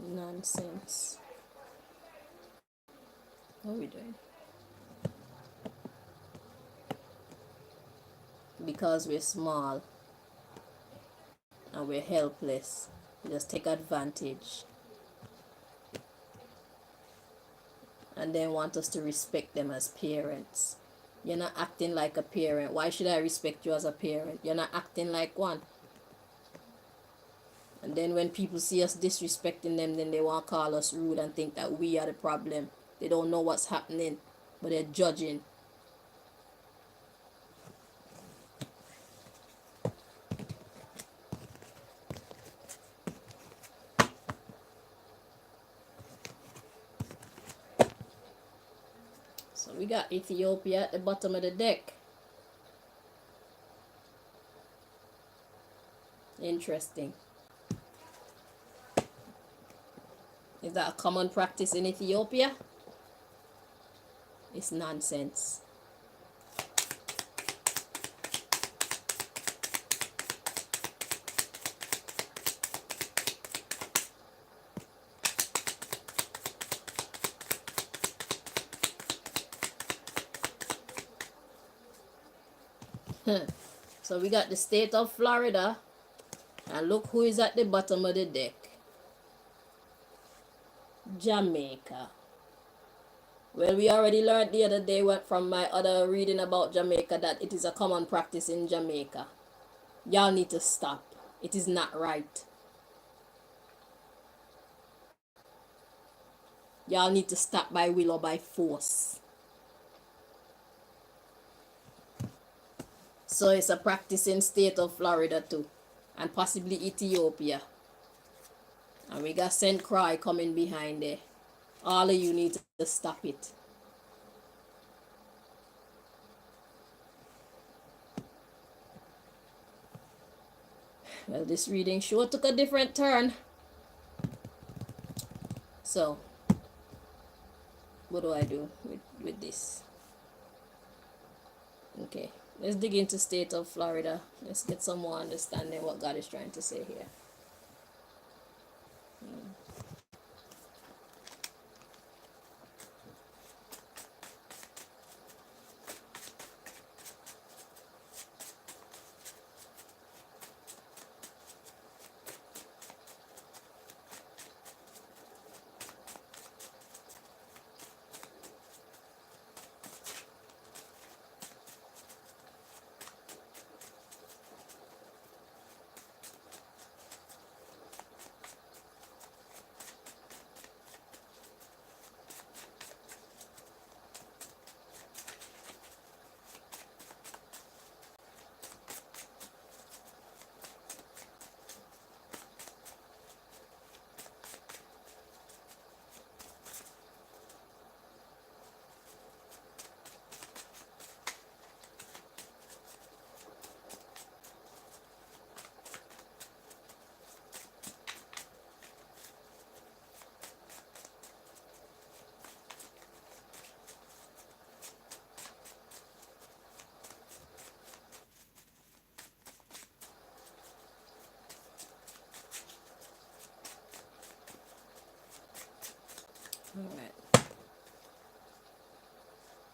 Speaker 1: Nonsense. What are we doing? Because we're small and we're helpless, we just take advantage and then want us to respect them as parents. You're not acting like a parent. Why should I respect you as a parent? You're not acting like one. And then when people see us disrespecting them, then they want to call us rude and think that we are the problem. They don't know what's happening, but they're judging. So we got Ethiopia at the bottom of the deck. Interesting. Is that a common practice in Ethiopia? It's nonsense. So we got the state of Florida, and look who is at the bottom of the deck. Jamaica. Well, we already learned the other day from my other reading about Jamaica that it is a common practice in Jamaica. Y'all need to stop. It is not right. Y'all need to stop by will or by force. So it's a practicing state of Florida too, and possibly Ethiopia. And we got St. Croix coming behind there. All of you need to stop it. Well, this reading sure took a different turn. So, what do I do with this? Okay, let's dig into state of Florida. Let's get some more understanding what God is trying to say here. Alright,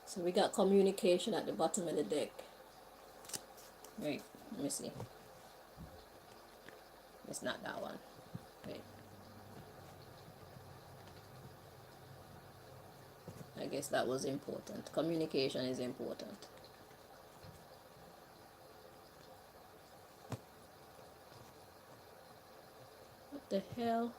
Speaker 1: so we got communication at the bottom of the deck. Wait, let me see. It's not that one. Wait. I guess that was important. Communication is important. What the hell?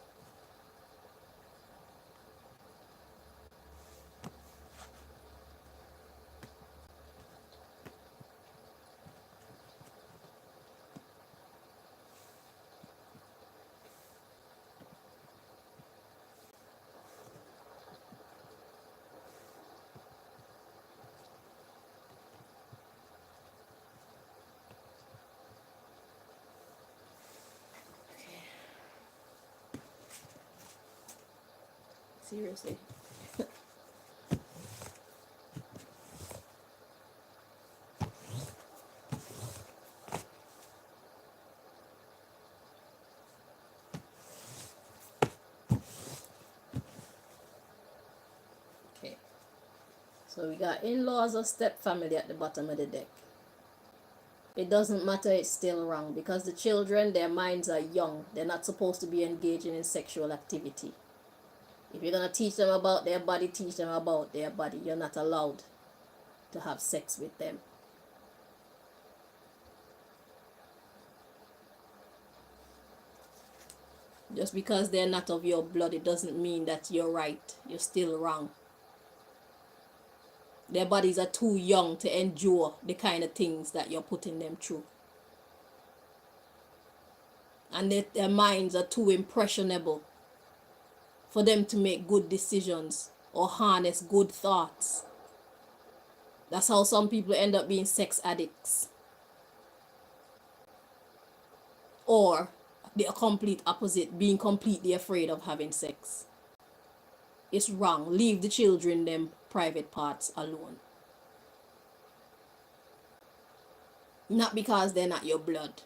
Speaker 1: Seriously. Okay. So we got in-laws or step family at the bottom of the deck. It doesn't matter, it's still wrong because the children, their minds are young. They're not supposed to be engaging in sexual activity. If you're going to teach them about their body, teach them about their body. You're not allowed to have sex with them. Just because they're not of your blood, it doesn't mean that you're right. You're still wrong. Their bodies are too young to endure the kind of things that you're putting them through. And their minds are too impressionable for them to make good decisions or harness good thoughts. That's how some people end up being sex addicts. Or the complete opposite, being completely afraid of having sex. It's wrong. Leave the children them private parts alone. Not because they're not your blood.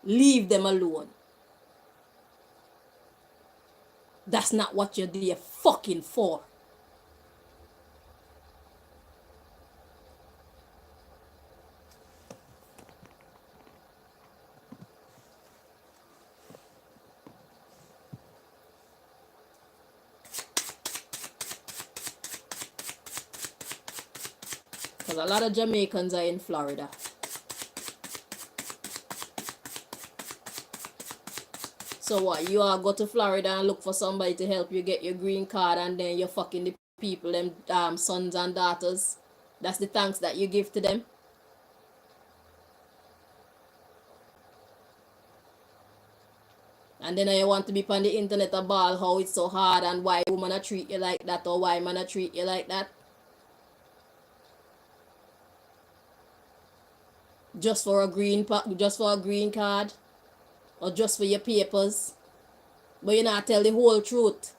Speaker 1: Leave them alone. That's not what you're there fucking for. Because a lot of Jamaicans are in Florida. So what, you all go to Florida and look for somebody to help you get your green card and then you're fucking the people, them, sons and daughters? That's the thanks that you give to them? And then you want to be on the internet about how it's so hard and why woman a treat you like that or why man a treat you like that. Just for a green card or just for your papers. But you not tell the whole truth.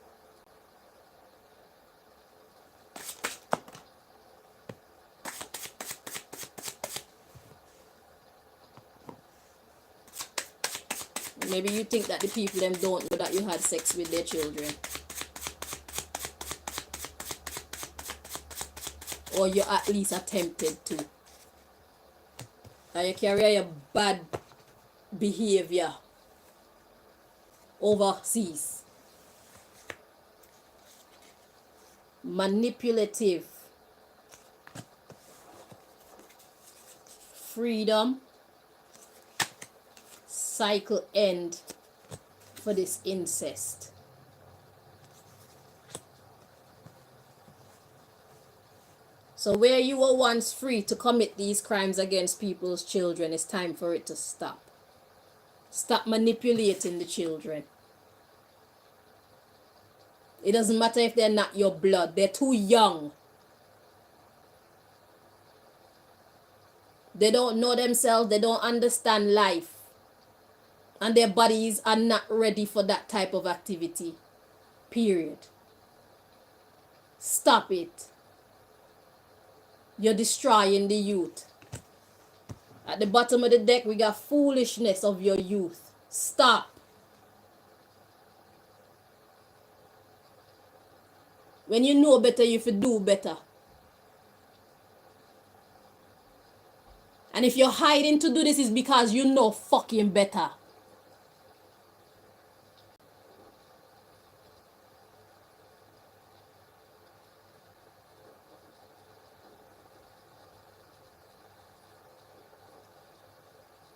Speaker 1: Maybe you think that the people them don't know that you had sex with their children. Or you at least attempted to. And you carry your bad behavior overseas. Manipulative. Freedom. Cycle end for this incest. So where you were once free to commit these crimes against people's children, it's time for it to stop. Stop manipulating the children. It doesn't matter if they're not your blood. They're too young. They don't know themselves. They don't understand life. And their bodies are not ready for that type of activity. Period. Stop it. You're destroying the youth. At the bottom of the deck, we got foolishness of your youth. Stop. When you know better, you should do better. And if you're hiding to do this, it's because you know fucking better.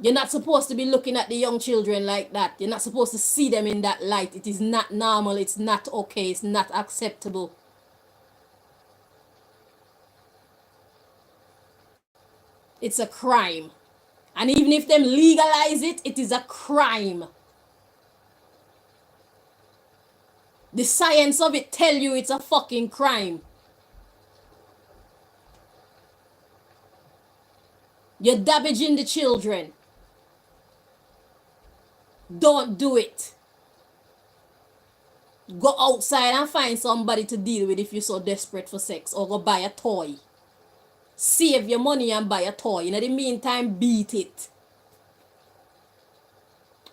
Speaker 1: You're not supposed to be looking at the young children like that. You're not supposed to see them in that light. It is not normal. It's not okay. It's not acceptable. It's a crime. And even if them legalize it, it is a crime. The science of it tell you it's a fucking crime. You're damaging the children. Don't do it. Go outside and find somebody to deal with if you're so desperate for sex. Or go buy a toy. Save your money and buy a toy. In the meantime, beat it.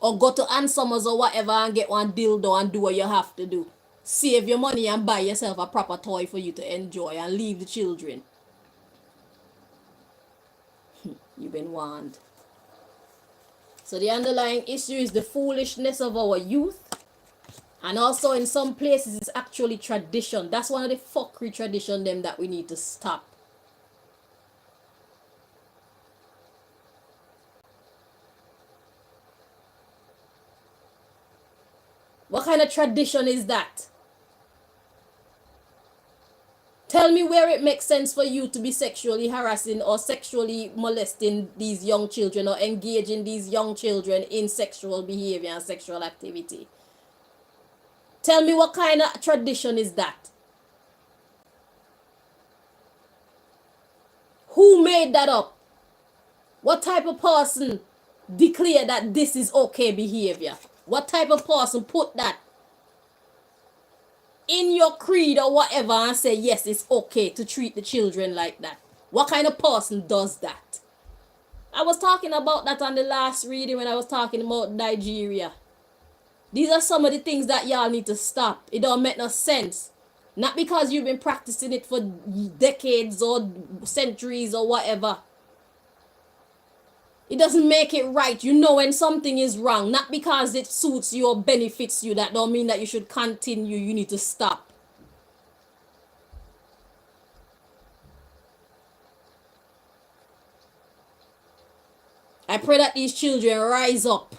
Speaker 1: Or go to Ann Summers or whatever and get one dildo and do what you have to do. Save your money and buy yourself a proper toy for you to enjoy and leave the children. You've been warned. So the underlying issue is the foolishness of our youth. And also in some places it's actually tradition. That's one of the fuckery tradition them that we need to stop. What kind of tradition is that? Tell me where it makes sense for you to be sexually harassing or sexually molesting these young children or engaging these young children in sexual behavior and sexual activity. Tell me what kind of tradition is that? Who made that up? What type of person declared that this is okay behavior? What type of person put that in your creed or whatever and say, yes, it's okay to treat the children like that? What kind of person does that? I was talking about that on the last reading when I was talking about Nigeria. These are some of the things that y'all need to stop. It don't make no sense. Not because you've been practicing it for decades or centuries or whatever. It doesn't make it right. You know when something is wrong. Not because it suits you or benefits you. That don't mean that you should continue. You need to stop. I pray that these children rise up.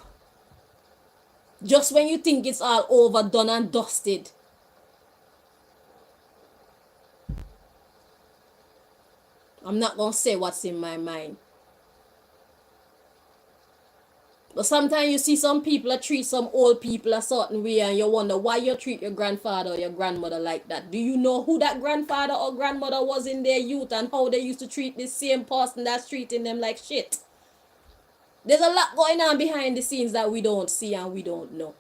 Speaker 1: Just when you think it's all over, done and dusted. I'm not going to say what's in my mind. But sometimes you see some people that treat some old people a certain way and you wonder why you treat your grandfather or your grandmother like that. Do you know who that grandfather or grandmother was in their youth and how they used to treat this same person that's treating them like shit? There's a lot going on behind the scenes that we don't see and we don't know.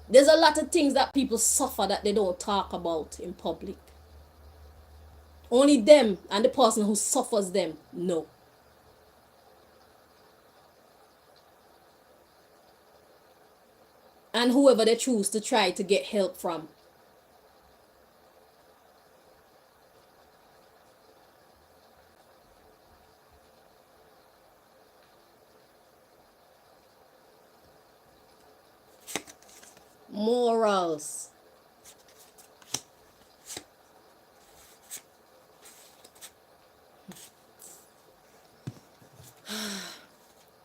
Speaker 1: There's a lot of things that people suffer that they don't talk about in public. Only them and the person who suffers them know. And whoever they choose to try to get help from. Morals.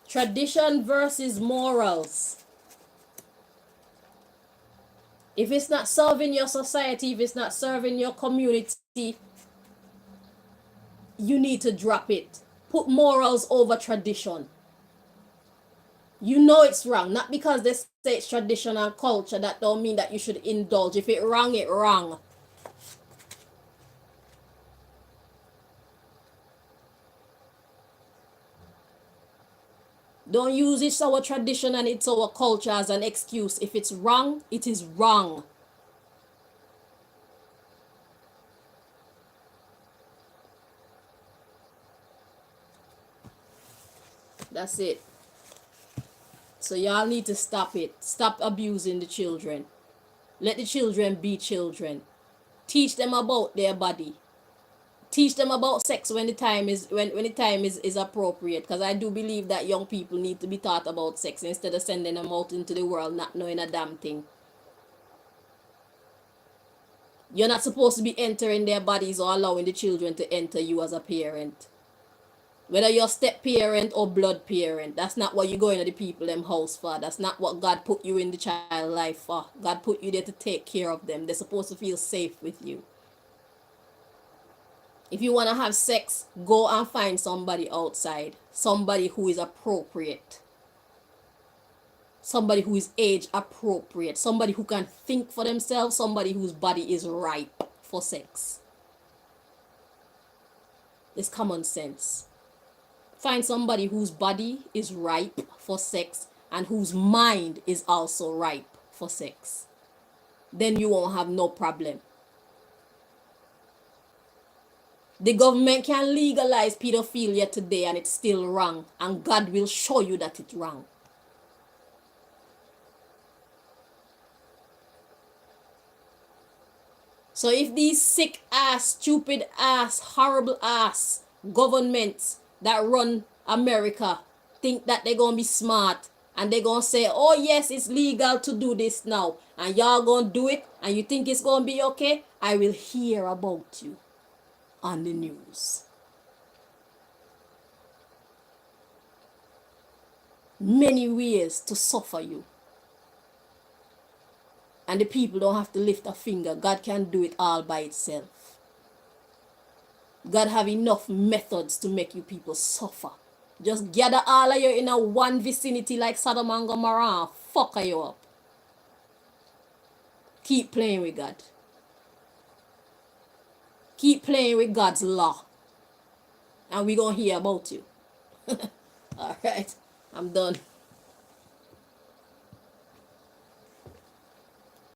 Speaker 1: Tradition versus morals. If it's not serving your society, if it's not serving your community, you need to drop it. Put morals over tradition. You know it's wrong. Not because they say it's tradition and culture, that don't mean that you should indulge. If it wrong, it wrong. Don't use it's our tradition and it's our culture as an excuse. If it's wrong, it is wrong. That's it. So y'all need to stop it. Stop abusing the children. Let the children be children. Teach them about their body. Teach them about sex when the time is appropriate. Because I do believe that young people need to be taught about sex instead of sending them out into the world not knowing a damn thing. You're not supposed to be entering their bodies or allowing the children to enter you as a parent. Whether you're step parent or blood parent, that's not what you go into the people them house for. That's not what God put you in the child life for. God put you there to take care of them. They're supposed to feel safe with you. If you want to have sex, go and find somebody outside. Somebody who is appropriate. Somebody who is age appropriate. Somebody who can think for themselves. Somebody whose body is ripe for sex. It's common sense. Find somebody whose body is ripe for sex and whose mind is also ripe for sex. Then you won't have no problem. The government can legalize pedophilia today and it's still wrong. And God will show you that it's wrong. So if these sick ass, stupid ass, horrible ass governments that run America think that they're gonna be smart and they're gonna say, oh yes, it's legal to do this now, and y'all gonna do it and you think it's gonna be okay, I will hear about you on the news. Many ways to suffer you. And the people don't have to lift a finger. God can do it all by itself. God have enough methods to make you people suffer. Just gather all of you in a one vicinity like Sodom and Gomorrah and fuck you up. Keep playing with God. Keep playing with God's law. And we're going to hear about you. Alright, I'm done.